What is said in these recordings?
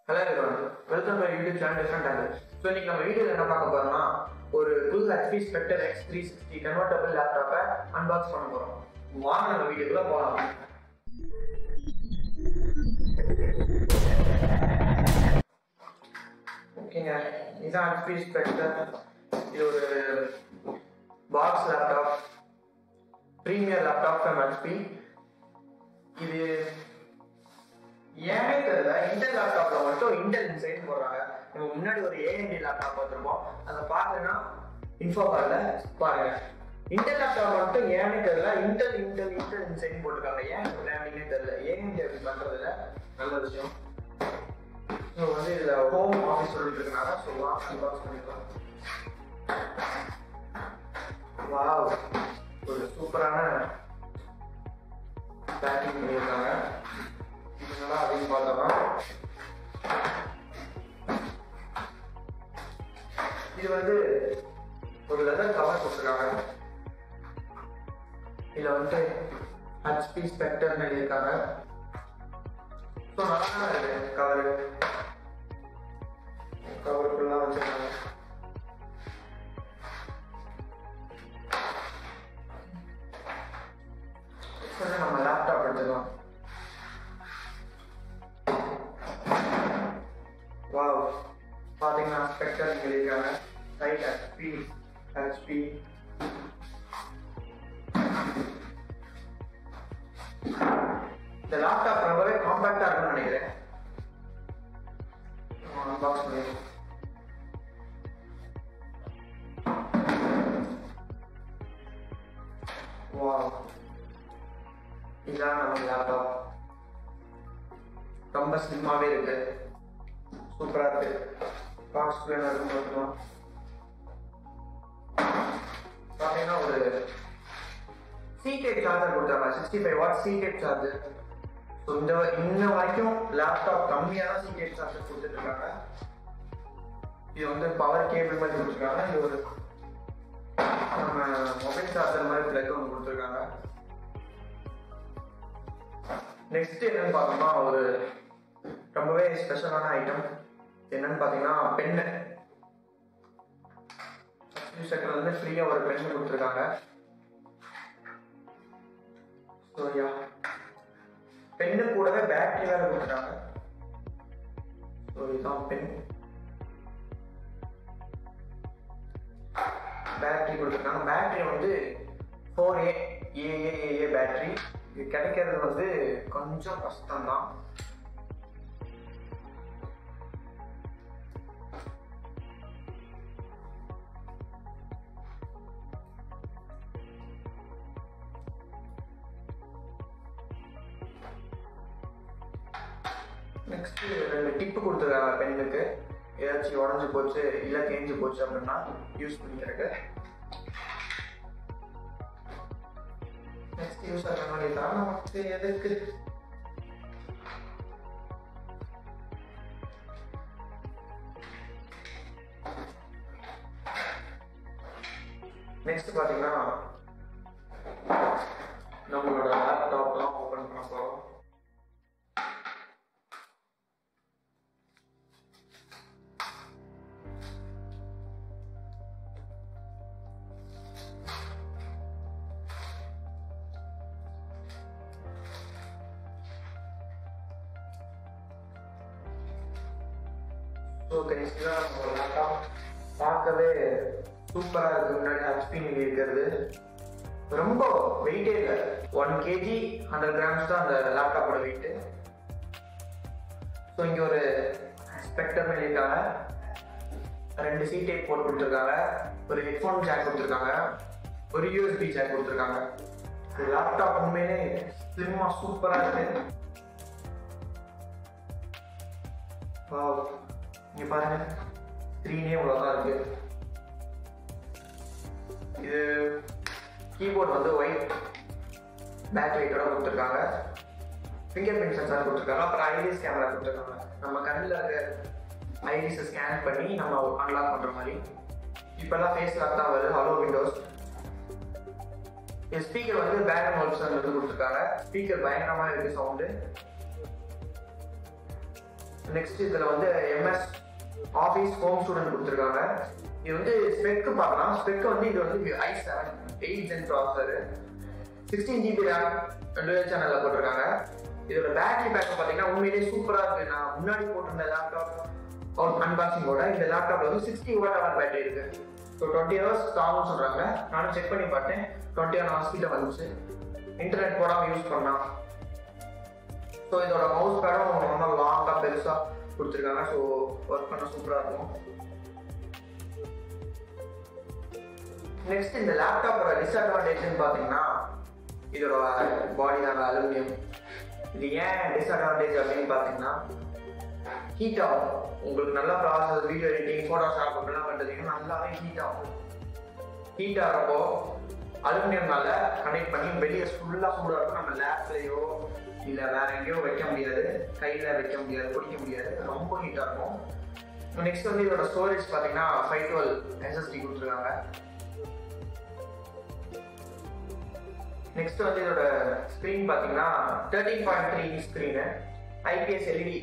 Hello everyone, welcome to our YouTube channel Different Angles. So இன்னைக்கு நம்ம வீடியோல என்ன பார்க்க போறோம்னா ஒரு புது HP Spectre X360 convertible லேப்டாப்பை அன்பாக்ஸ் பண்ண போறோம். வாங்க நம்ம வீடியோக்குள்ள போலாம். ஓகேங்க, இதான் HP Spectre. இது ஒரு box laptop, premier laptop from HP. இது ஏனே தெரியல, இன்டெல் லேப்டாப்ல மட்டும் இன்டெல் இன்சைட் போடுறாங்க. நம்ம முன்னாடி ஒரு AMD லேப்டாப் பார்த்துருப்போம், அதை பார்க்கணும்னா இன்ஃபோ கார்டில் பாருங்க. இன்டெல் லேப்டாப் மட்டும் ஏனே தெரியல இன்டெல் இன்சைட் போட்டிருக்காங்க. ஏன் பிராண்டிங்கே தெரியல. AMD அப்படி பண்றதுல நல்ல விஷயம். ஸோ வந்து இதுல ஹோம் ஆஃபீஸ் சொல்லிட்டு இருக்கனால சொல்லலாம், அன்பாக்ஸ் பண்ணிக்கலாம். வாவ், ஒரு சூப்பரான பேக்கிங் பண்ணியிருக்காங்க. இதனால அதையும் பார்த்தோம்னா இது வந்து ஒரு லெதர் கவர் கொடுத்துருக்காங்க. இதுல வந்து HP Spectre எழுதியிருக்காங்க. ஸோ நல்லா இருக்கு கவருக்குள்ள வச்சிருக்காங்க. நம்ம லேப்டாப் எடுத்துக்கலாம். வாவ், பாத்தீங்கன்னா ஸ்பெக்டர் எழுதியிருக்காங்க. ரைட் HP இந்த லேப்டாப் ரொம்பவே காம்பாக்டா இருக்கும்னு நினைக்கிறேன். அன்பாக்ஸ் பண்ணிடுவோம். வாவ், இதான் நம்ம லேப்டாப். ரொம்ப ஸ்லிம்மாவே இருக்கு, சூப்பரா இருக்கு. பாக்ஸ் இருக்கும் பாத்தீங்கன்னா ஒரு C-type சார்ஜர் கொடுத்தாங்க. 65 வாட் C-type சார்ஜர். இன்ன வரைக்கும் லேப்டாப் கம்மியான C-type சார்ஜர் கொடுத்துட்டு இருக்காங்க. இது வந்து பவர் கேபிள் மாதிரி கொடுத்துருக்காங்க. இது ஒரு நம்ம மொபைல் சார்ஜர் மாதிரி பிளக் ஒன்று கொடுத்துருக்காங்க. நெக்ஸ்ட் என்னன்னு பார்த்தோம்னா ஒரு ரொம்பவே ஸ்பெஷலான ஐட்டம் என்னன்னு பார்த்தீங்கன்னா பென்னு. செகண்ட்ல இருந்து ஃப்ரீயா ஒரு பென் கொடுத்துருக்காங்க. பென்னு கூடவே பேட்டரி வேற கொடுத்துருக்காங்க. இதுதான் பென். பேட்டரி கொடுத்துருக்காங்க. பேட்டரி வந்து 4A AAA பேட்டரி. இது கிடைக்கிறது வந்து கொஞ்சம் கஷ்டம்தான். நெக்ஸ்ட் ரெண்டு டிப்பு கொடுத்துருக்காங்க பெண்ணுக்கு. ஏதாச்சும் உடஞ்சி போச்சு இல்லை தேஞ்சு போச்சு அப்படின்னா யூஸ் பண்ணிக்கிறதுக்கு. நெக்ஸ்ட் யூஸ் ஆகிற மாதிரி தான் நமக்கு எதுக்கு. நெக்ஸ்ட் பார்த்தீங்கன்னா நம்மளோட லேப்டாப்லாம் ஓப்பன் பண்ண போகிறோம். லேப்டாப் பார்க்கவே சூப்பரா இருக்கு. முன்னாடி HP இருக்கிறது ரொம்ப வெயிட்டே இல்லை. 1 kg 100 grams தான் அந்த லேப்டாப்போட வெயிட். ஸோ இங்க ஒரு ஸ்பெக்டர் எழுதியிருக்காங்க. 2 C-type போர்ட் கொடுத்துருக்காங்க. ஒரு ஹெட்ஃபோன் ஜாக் கொடுத்துருக்காங்க. ஒரு USB ஜாக் கொடுத்துருக்காங்க. இந்த லேப்டாப் உண்மையிலே ஸ்லிம்மா சூப்பரா இருக்கு. வாவ், இங்க பாருங்க, ஸ்க்ரீனே இவ்வளவுதான் இருக்கு. இது கீபோர்ட் வந்து ஒயிட் பேக் லைட்டோட கொடுத்துருக்காங்க. ஃபிங்கர் பிரிண்ட் சென்சார் கொடுத்துருக்காங்க. அப்புறம் ஐரிஸ் கேமரா கொடுத்துருக்காங்க. நம்ம கண்ணில் இருக்க ஐரிஸை ஸ்கேன் பண்ணி நம்ம அன்லாக் பண்ற மாதிரி. இப்பெல்லாம் ஃபேஸ் லாக் தான் வருது. Hello Windows. ஸ்பீக்கர் வந்து பேக் ஆப்ஷன் வந்து கொடுத்துருக்காங்க. ஸ்பீக்கர் பயங்கரமா இருக்கு சவுண்டு. நெக்ஸ்ட் இதில் வந்து எம்எஸ் ஆஃபீஸ் ஹோம் ஸ்டூடெண்ட் கொடுத்துருக்காங்க. இது வந்து ஸ்பெக்கு பார்க்கலாம். ஸ்பெக்கு வந்து இது வந்து i7 8th Gen processor, 16 GB RAM, twelve சேனலில் போட்டிருக்காங்க. இதோட பேட்டரி பேக்கப் பார்த்தீங்கன்னா உண்மையிலேயே சூப்பராக இருக்குது. நான் முன்னாடி போட்டிருந்த லேப்டாப் அன்பாக்சிங்கோட இந்த லேப்டாப்ல வந்து 60 Wh பேட்டரி இருக்கு. ஸோ 20 hours ஆகும்னு சொல்கிறாங்க. நானும் செக் பண்ணி பார்த்தேன், 21 hours கிட்ட வந்துச்சு. இன்டர்நெட் போடாமல் யூஸ் பண்ணலாம். ஸோ இதோட மவுஸ் பேடும் ரொம்ப லாங்காக பெருசாக கொடுத்துருக்காங்க. ஸோ ஒர்க் பண்ண சூப்பராக இருக்கும். நெக்ஸ்ட் இந்த லேப்டாப்போட டிஸ்அட்வான்டேஜ்னு பார்த்தீங்கன்னா இதோட பாடி தாங்க அலுமினியம். இது ஏன் டிஸ்அட்வான்டேஜ் அப்படின்னு பார்த்தீங்கன்னா ஹீட் ஆகும். உங்களுக்கு நல்லா ப்ராசஸ், வீடியோ எடிட்டிங், ஃபோட்டோஷாப் அப்படிலாம் பண்ணுறதுக்கு நல்லாவே ஹீட் ஆகும். ஹீட் ஆகிறப்போ அலுமினியம்னால கனெக்ட் பண்ணி வெளியே ஃபுல்லாக சூடாக இருக்கும். நம்ம லேப்லேயோ இல்லை வேற எங்கேயோ வைக்க முடியாது, கையில் வைக்க முடியாது, பிடிக்க முடியாது, ரொம்ப ஹீட்டாக இருக்கும். நெக்ஸ்ட் வந்து இதோட ஸ்டோரேஜ் பார்த்தீங்கன்னா 512 SSD கொடுத்துருக்காங்க. நெக்ஸ்ட் வந்து இதோட ஸ்க்ரீன் பார்த்தீங்கன்னா 13.3 ஸ்க்ரீனு, IPS LED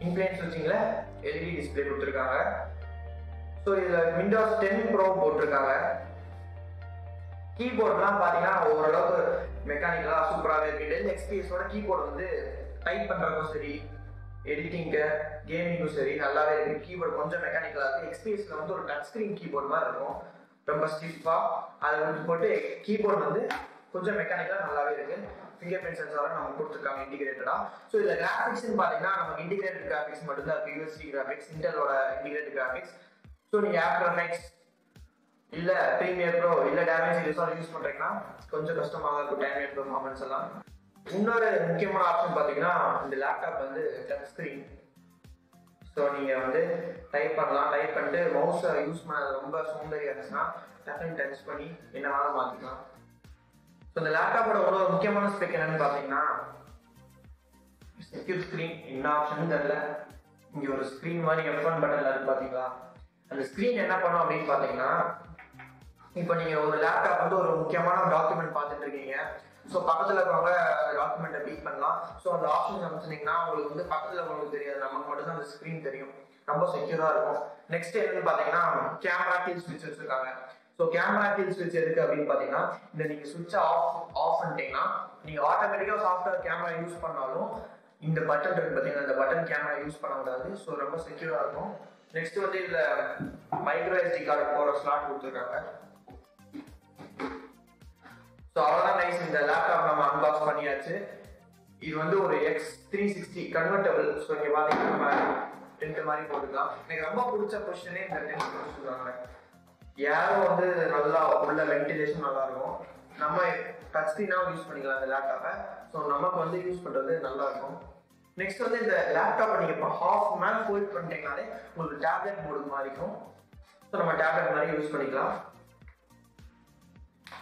இன்ஃப்ளூயன்ஸ் ஸ்விட்சிங்கில் LED டிஸ்பிளே கொடுத்துருக்காங்க. ஸோ இதில் விண்டோஸ் 10 Pro போட்டிருக்காங்க. கீபோர்ட்லாம் பார்த்தீங்கன்னா ஓரளவுக்கு மெக்கானிக்கலாக சூப்பராகவே இருக்குது. டெல் XPSோட கீபோர்டு வந்து டைப் பண்ணுறதுக்கும் சரி, எடிட்டிங்கு, கேமிங்கும் சரி நல்லாவே இருக்குது. கீபோர்டு கொஞ்சம் மெக்கானிக்கலாக இருக்குது. XPSல வந்து ஒரு டச் ஸ்க்ரீன் கீபோர்டு மாதிரி இருக்கும், ரொம்ப ஸ்டிஃபாக. அதை வந்து போட்டு கீபோர்டு வந்து கொஞ்சம் மெக்கானிக்கலாக நல்லாவே இருக்குது. ஃபிங்கர் பிரிண்ட் சென்சாரும் நமக்கு கொடுத்துருக்காங்க இன்டிகிரேட்டடாக. ஸோ இதில் கிராஃபிக்ஸ்ன்னு பார்த்தீங்கன்னா நமக்கு இன்டிகிரேட்டட் கிராஃபிக்ஸ் மட்டும்தான் இருக்குது. USD கிராஃபிக்ஸ், இன்டெலோட இன்டிகிரேட்டட் கிராஃபிக்ஸ். ஸோ நீங்கள் ஆஃப்டர் எஃபெக்ட்ஸ் இல்லை ப்ரீமியர் ப்ரோ இல்லை டேமேஜ் ரிசால்வ் யூஸ் பண்ணுறீங்கன்னா கொஞ்சம் கஷ்டமாக தான் இருக்கும் டேமேஜ் பெர்ஃபார்மன்ஸ் எல்லாம். இன்னொரு முக்கியமான ஆப்ஷன் பார்த்தீங்கன்னா இந்த லேப்டாப் வந்து டச் ஸ்க்ரீன். ஸோ நீங்கள் வந்து டைப் பண்ணலாம். டைப் பண்ணிட்டு மவுஸை யூஸ் பண்ண ரொம்ப சோம்பேறியாக இருந்துச்சுன்னா டக்குன்னு டச் பண்ணி என்ன வேணாலும் மாற்றிக்கலாம். ஸோ இந்த லேப்டாப்போட ஒரு முக்கியமான ஸ்பெக் என்னன்னு பார்த்தீங்கன்னா செக்யூர் ஸ்க்ரீன். என்ன ஆப்ஷன் தெரியல. இங்கே ஒரு ஸ்க்ரீன் மாதிரி F1 பட்டன்ல இருக்கு பார்த்தீங்களா? அந்த ஸ்க்ரீன் என்ன பண்ணும் அப்படின்னு பார்த்தீங்கன்னா, இப்போ நீங்கள் ஒரு லேப்டாப் வந்து ஒரு முக்கியமான டாக்குமெண்ட் பார்த்துட்டு இருக்கீங்க. ஸோ பக்கத்தில் இருக்கிறவங்க டாக்குமெண்ட்டை பீட் பண்ணலாம். ஸோ அந்த ஆப்ஷன் அமைச்சிங்கன்னா உங்களுக்கு வந்து பக்கத்தில் உங்களுக்கு தெரியாது, நமக்கு மட்டும்தான் அந்த ஸ்க்ரீன் தெரியும். ரொம்ப செக்யூராக இருக்கும். நெக்ஸ்ட் என்னன்னு பார்த்தீங்கன்னா கேமரா கில் ஸ்விட்ச் வச்சிருக்காங்க. ஸோ கேமரா கில் ஸ்விட்ச் எதுக்கு அப்படின்னு பார்த்தீங்கன்னா, இந்த நீங்கள் ஸ்விட்சை ஆஃப் பண்ணிட்டீங்கன்னா நீங்கள் ஆட்டோமேட்டிக்காக சாஃப்ட்வேர் கேமரா யூஸ் பண்ணாலும் இந்த பட்டன் இருக்கு பார்த்தீங்கன்னா, இந்த பட்டன் கேமரா யூஸ் பண்ண கூடாது. ஸோ ரொம்ப செக்யூராக இருக்கும். நெக்ஸ்ட் வந்து இதில் மைக்ரோ SD கார்டு போகிற ஸ்லாட் கொடுத்துருக்காங்க. ஸோ அவ்வளோதான் நைஸ். இந்த லேப்டாப் நம்ம அன்பாக்ஸ் பண்ணியாச்சு. இது வந்து ஒரு X360 கன்வெர்ட்டபிள். ஸோ இங்கே பார்த்தீங்கன்னா நம்ம டென்ட் மாதிரி போட்டுக்கலாம். எனக்கு ரொம்ப பிடிச்ச பொசிஷனே இந்த டென்ட் சொல்லுவாங்க. யாரும் வந்து நல்லா உள்ள வென்டிலேஷன் நல்லா இருக்கும். நம்ம டச் ஸ்க்ரீனாகவும் யூஸ் பண்ணிக்கலாம் இந்த லேப்டாப்பை. ஸோ நமக்கு வந்து யூஸ் பண்ணுறது நல்லா இருக்கும். நெக்ஸ்ட் வந்து இந்த லேப்டாப்பை நீங்கள் இப்போ ஹாஃப் மேன் ஃபோல்ட் பண்ணிட்டீங்கனாலே உங்களுக்கு டேப்லெட் மோடு மாதிரி இருக்கும். ஸோ நம்ம டேப்லெட் மாதிரி யூஸ் பண்ணிக்கலாம்.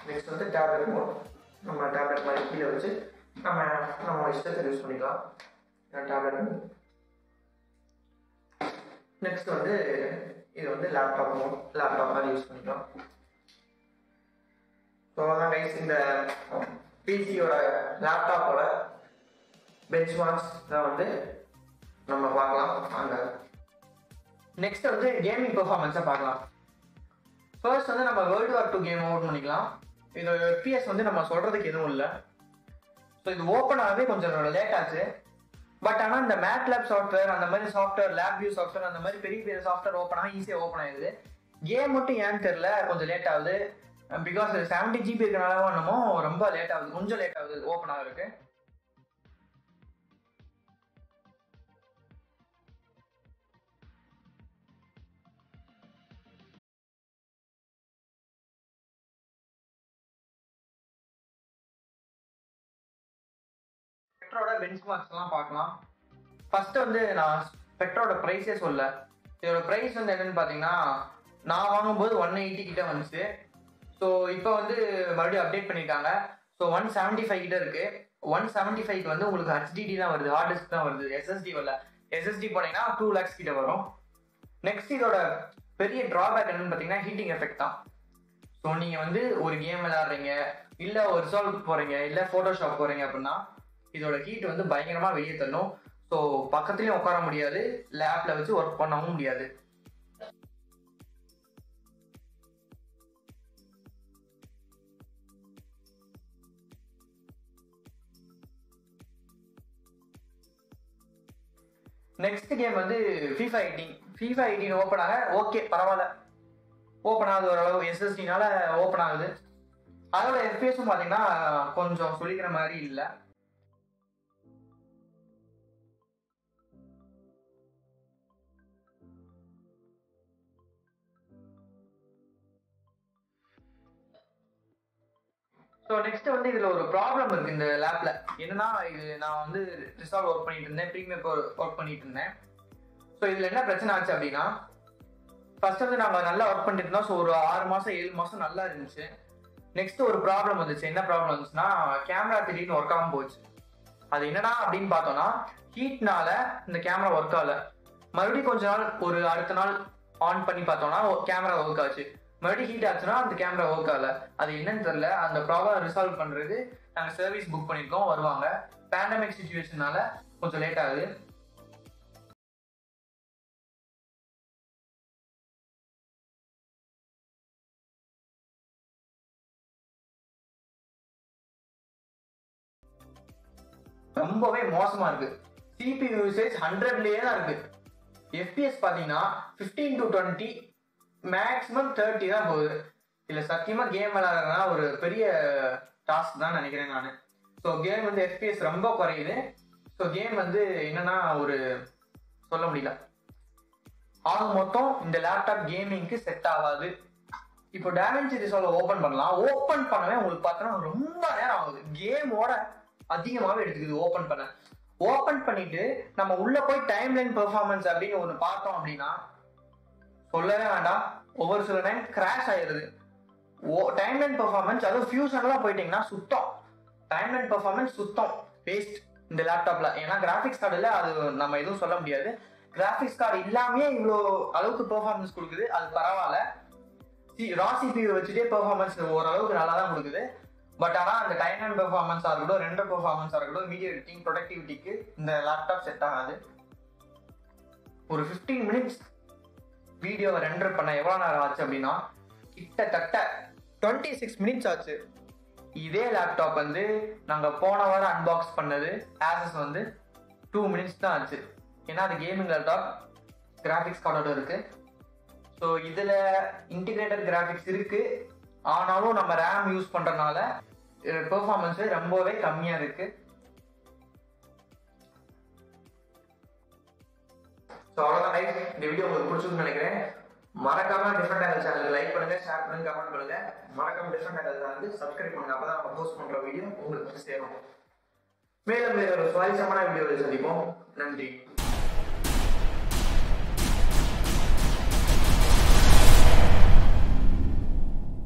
நெக்ஸ்ட் வந்து டேப்லெட் மோட். நம்ம டேப்லெட் மாதிரி கீழே வச்சு நம்ம இஷ்டத்துக்கு யூஸ் பண்ணிக்கலாம் டேப்லெட் மோட். நெக்ஸ்ட் வந்து இது வந்து லேப்டாப் மோட். லேப்டாப் மாதிரி யூஸ் பண்ணிக்கலாம். ஸோ அதான் கைஸ் இந்த பிசியோட லேப்டாப்போட பெஞ்ச் மார்க்ஸ் தான் வந்து நம்ம பார்க்கலாம். அங்கே நெக்ஸ்ட் வந்து கேமிங் பெர்ஃபார்மன்ஸை பார்க்கலாம். ஃபர்ஸ்ட் வந்து நம்ம World War II game open பண்ணிக்கலாம். இதோட FPS வந்து நம்ம சொல்கிறதுக்கு எதுவும் இல்லை. ஸோ இது ஓப்பன் ஆகவே கொஞ்சம் லேட் ஆச்சு. பட் ஆனால் இந்த மேட்லேப் சாஃப்ட்வேர், அந்த மாதிரி சாஃப்ட்வேர், லேப் வியூ சாஃப்ட்வேர், அந்த மாதிரி பெரிய பெரிய சாஃப்ட்வேர் ஓப்பன் ஆக ஈஸியாக ஓப்பன் ஆகிடுது. கேம் மட்டும் ஏன்னு தெரியல கொஞ்சம் லேட் ஆகுது. பிகாஸ் 70 GB இருக்கிறனால என்னமோ ரொம்ப லேட் ஆகுது, கொஞ்சம் லேட் ஆகுது ஓப்பன் ஆகிறதுக்கு. ஸ்பெக்ட்ரோட பெஞ்ச்மார்க்ஸ் எல்லாம் பார்க்கலாம். ஃபர்ஸ்ட் வந்து நான் ஸ்பெக்ட்ரோட ப்ரைஸே சொல்ல. இதோட ப்ரைஸ் வந்து என்னன்னு பார்த்தீங்கன்னா, நான் வாங்கும்போது 180 கிட்ட வந்துச்சு. ஸோ இப்போ வந்து மறுபடியும் அப்டேட் பண்ணியிருக்காங்க. ஸோ 175 கிட்ட இருக்கு. 175க்கு வந்து உங்களுக்கு HDD தான் வருது, ஹார்ட் டிஸ்க் தான் வருது, SSD வரல. SSD போனீங்கன்னா 2 lakhs கிட்ட வரும். நெக்ஸ்ட் இதோட பெரிய ட்ராபேக் என்னன்னு பார்த்தீங்கன்னா ஹீட்டிங் எஃபெக்ட் தான். ஸோ நீங்கள் வந்து ஒரு கேம் விளையாடுறீங்க, இல்லை ஒரு ரிசால்வ் போகிறீங்க, இல்லை ஃபோட்டோஷாப் போகிறீங்க அப்படின்னா இதோட ஹீட் வந்து பயங்கரமாக வெளியே தள்ளும். ஸோ பக்கத்துலயும் உட்கார முடியாது, லேப்ல வச்சு ஒர்க் பண்ணவும் முடியாது. நெக்ஸ்ட் கேம் வந்து FIFA 18. FIFA 18 ஓப்பன் ஆக ஓகே பரவாயில்ல, ஓப்பன் ஆகுது ஓரளவு, SSDனால ஓப்பன் ஆகுது. அதோட FPS பார்த்தீங்கன்னா கொஞ்சம் சொல்லிக்கிற மாதிரி இல்லை. ஸோ நெக்ஸ்ட் வந்து இதில் ஒரு ப்ராப்ளம் இருக்குது இந்த லேப்பில். என்னன்னா, இது நான் வந்து ரிசால்வ் ஒர்க் பண்ணிட்டு இருந்தேன், ப்ரீமியம் ஒர்க் பண்ணிட்டு இருந்தேன். ஸோ இதில் என்ன பிரச்சனை ஆச்சு அப்படின்னா, ஃபர்ஸ்ட் வந்து நம்ம நல்லா ஒர்க் பண்ணிட்டு இருந்தோம். ஸோ ஒரு 6 மாதம் 7 மாதம் நல்லா இருந்துச்சு. நெக்ஸ்ட் ஒரு ப்ராப்ளம் வந்துச்சு. என்ன ப்ராப்ளம் வந்துச்சுன்னா, கேமரா திடீர்னு ஒர்க் ஆகாமல் போச்சு. அது என்னன்னா அப்படின்னு பார்த்தோம்னா, ஹீட்னால இந்த கேமரா ஒர்க் ஆகல. மறுபடியும் கொஞ்ச நாள், ஒரு அடுத்த நாள் ஆன் பண்ணி பார்த்தோம்னா கேமரா ஒர்க் ஆச்சு. மறுபடியும் ஹீட் ஆச்சுன்னா அந்த கேமரா ஒர்க் ஆகல. அது என்னன்னு தெரியல. அந்த ப்ராப்ளம் ரிசால்வ் பண்றது நாங்கள் சர்வீஸ் புக் பண்ணியிருக்கோம், வருவாங்க. பேண்டமிக் சிச்சுவேஷனால கொஞ்சம் லேட் ஆகுது. ரொம்பவே மோசமா இருக்கு. CPU யூசேஜ் 100லயே தான் இருக்கு. FPS பாத்தீங்கன்னா 15 to 20, மேக்ஸிமம் 30 தான் போகுது. இல்ல சத்தியமா கேம் விளையாடுறதுனா ஒரு பெரிய டாஸ்க் தான் நினைக்கிறேன் நான். ஸோ கேம் வந்து FPS ரொம்ப குறையுது. ஸோ கேம் வந்து என்னன்னா ஒரு சொல்ல முடியல. ஆக மொத்தம் இந்த லேப்டாப் கேமிங்க்கு செட் ஆகாது. இப்போ DaVinci Resolve ஓபன் பண்ணலாம். ஓபன் பண்ணவே உங்களுக்கு பார்த்தோன்னா ரொம்ப நேரம் ஆகுது. கேமோட அதிகமாகவே எடுத்துக்குது ஓபன் பண்ண. ஓபன் பண்ணிட்டு நம்ம உள்ள போய் டைம் லைன் பெர்ஃபார்மன்ஸ் அப்படின்னு ஒன்று பார்த்தோம் அப்படின்னா சொல்லவே வேண்டாம், ஒவ்வொரு சில டைம் கிராஷ் ஆயிடுது. டைம் லைன் பெர்ஃபார்மன்ஸ், அதுவும் ஃபியூஷன்லாம் போயிட்டீங்கன்னா சுத்தம். டைம் லைன் பெர்ஃபார்மன்ஸ் சுத்தம் வேஸ்ட் இந்த லேப்டாப்ல. ஏன்னா கிராஃபிக்ஸ் கார்டு இல்லை, அது நம்ம எதுவும் சொல்ல முடியாது. கிராஃபிக்ஸ் கார்டு இல்லாமே இவ்வளோ அளவுக்கு பெர்ஃபார்மன்ஸ் கொடுக்குது, அது பரவாயில்ல. ரா CPU வச்சுட்டே பெர்ஃபார்மன்ஸ் ஓரளவுக்கு நல்லா தான் கொடுக்குது. பட் ஆனால் அந்த டைம் லைன் பெர்ஃபார்மன்ஸாக இருக்கட்டும், ரெண்டர் பெர்ஃபார்மன்ஸாக இருக்கட்டும், வீடியோ எடிட்டிங், ப்ரொடக்டிவிட்டிக்கு இந்த லேப்டாப் செட் ஆகாது. ஒரு 15 மினிட்ஸ் வீடியோவை ரெண்டர் பண்ண எவ்வளோ நேரம் ஆச்சு அப்படின்னா கிட்டத்தட்ட 26 மினிட்ஸ் ஆச்சு. இதே லேப்டாப் வந்து நாங்கள் போன வாரம் அன்பாக்ஸ் பண்ணது ஆசஸ் வந்து 2 மினிட்ஸ் தான் ஆச்சு. ஏன்னா அது கேமிங் லேப்டாப், கிராஃபிக்ஸ் கார்டோட இருக்கு. ஸோ இதில் இன்டிகிரேட்டட் கிராஃபிக்ஸ் இருக்கு, ஆனாலும் நம்ம ரேம் யூஸ் பண்ணுறதுனால பெர்ஃபார்மன்ஸ் ரொம்பவே கம்மியாக இருக்கு. ஸோ அவ்வளோதான் லைக். இந்த வீடியோ உங்களுக்கு பிடிச்சிருக்குன்னு நினைக்கிறேன். மறக்காம டிஃப்ரெண்ட் ஆங்கிள் சேனலுக்கு லைக் பண்ணுங்க, ஷேர் பண்ணுங்க, கமெண்ட் பண்ணுங்க. மறக்காம டிஃப்ரெண்ட் ஆங்கிள் சேனலுக்கு சப்ஸ்கிரைப் பண்ணுங்க. அப்பதான் நம்ம போஸ்ட் பண்ற வீடியோ உங்களுக்கு சேரும். மேலும் வேற ஒரு சுவாரஸ்யமான வீடியோவில் சந்திப்போம். நன்றி.